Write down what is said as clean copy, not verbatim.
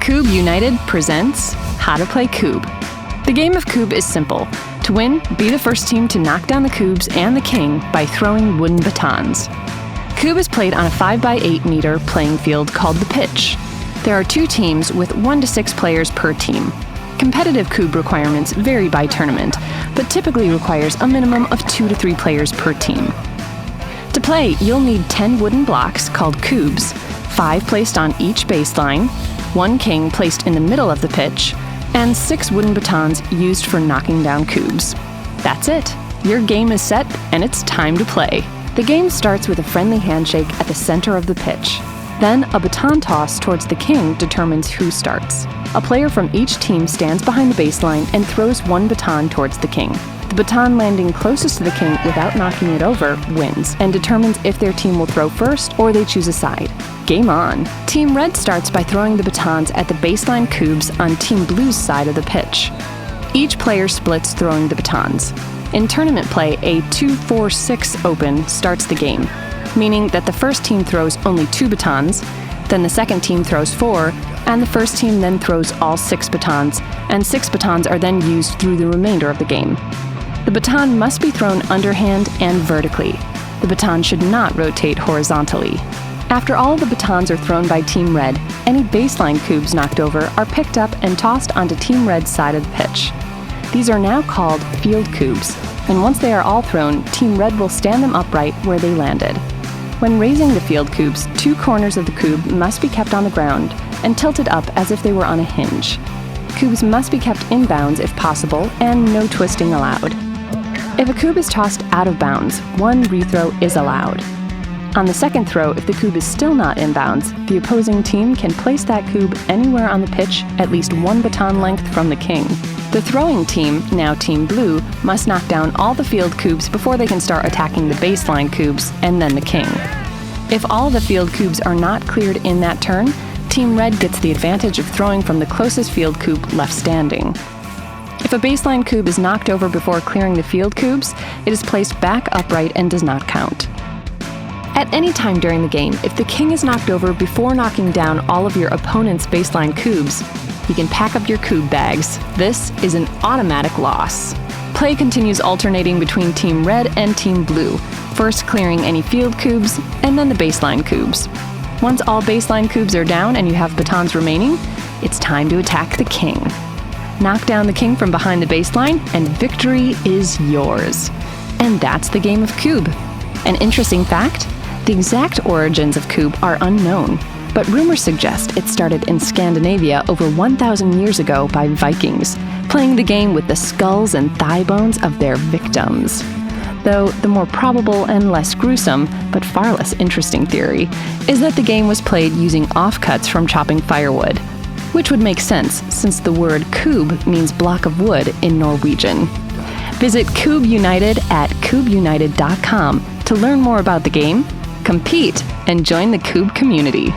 Kubb United presents How to Play Kubb. The game of Kubb is simple. To win, be the first team to knock down the Kubbs and the king by throwing wooden batons. Kubb is played on a 5x8 meter playing field called the pitch. There are 2 teams with 1 to 6 players per team. Competitive Kubb requirements vary by tournament, but typically requires a minimum of 2 to 3 players per team. To play, you'll need 10 wooden blocks called Kubbs, 5 placed on each baseline, 1 king placed in the middle of the pitch, and 6 wooden batons used for knocking down Kubbs. That's it. Your game is set, and it's time to play. The game starts with a friendly handshake at the center of the pitch. Then, a baton toss towards the king determines who starts. A player from each team stands behind the baseline and throws 1 baton towards the king. The baton landing closest to the king without knocking it over wins, and determines if their team will throw first or they choose a side. Game on! Team Red starts by throwing the batons at the baseline Kubbs on Team Blue's side of the pitch. Each player splits throwing the batons. In tournament play, a 2-4-6 open starts the game, meaning that the first team throws only 2 batons, then the second team throws 4, and the first team then throws all 6 batons, and 6 batons are then used through the remainder of the game. The baton must be thrown underhand and vertically. The baton should not rotate horizontally. After all the batons are thrown by Team Red, any baseline Kubbs knocked over are picked up and tossed onto Team Red's side of the pitch. These are now called field Kubbs, and once they are all thrown, Team Red will stand them upright where they landed. When raising the field Kubbs, 2 corners of the Kubb must be kept on the ground and tilted up as if they were on a hinge. Kubbs must be kept in bounds if possible, and no twisting allowed. If a Kubb is tossed out of bounds, 1 rethrow is allowed. On the second throw, if the Kubb is still not in bounds, the opposing team can place that Kubb anywhere on the pitch at least 1 baton length from the king. The throwing team, now Team Blue, must knock down all the field Kubbs before they can start attacking the baseline Kubbs and then the king. If all the field Kubbs are not cleared in that turn, Team Red gets the advantage of throwing from the closest field Kubb left standing. If a baseline Kubb is knocked over before clearing the field Kubbs, it is placed back upright and does not count. At any time during the game, if the king is knocked over before knocking down all of your opponent's baseline Kubbs, you can pack up your Kubb bags. This is an automatic loss. Play continues alternating between Team Red and Team Blue, first clearing any field Kubbs and then the baseline Kubbs. Once all baseline Kubbs are down and you have batons remaining, it's time to attack the king. Knock down the king from behind the baseline, and victory is yours. And that's the game of Kubb. An interesting fact: the exact origins of Kubb are unknown, but rumors suggest it started in Scandinavia over 1,000 years ago by Vikings, playing the game with the skulls and thigh bones of their victims. Though the more probable and less gruesome, but far less interesting theory, is that the game was played using offcuts from chopping firewood, which would make sense since the word Kubb means block of wood in Norwegian. Visit Kubb United at kubbunited.com to learn more about the game, compete, and join the Kubb community.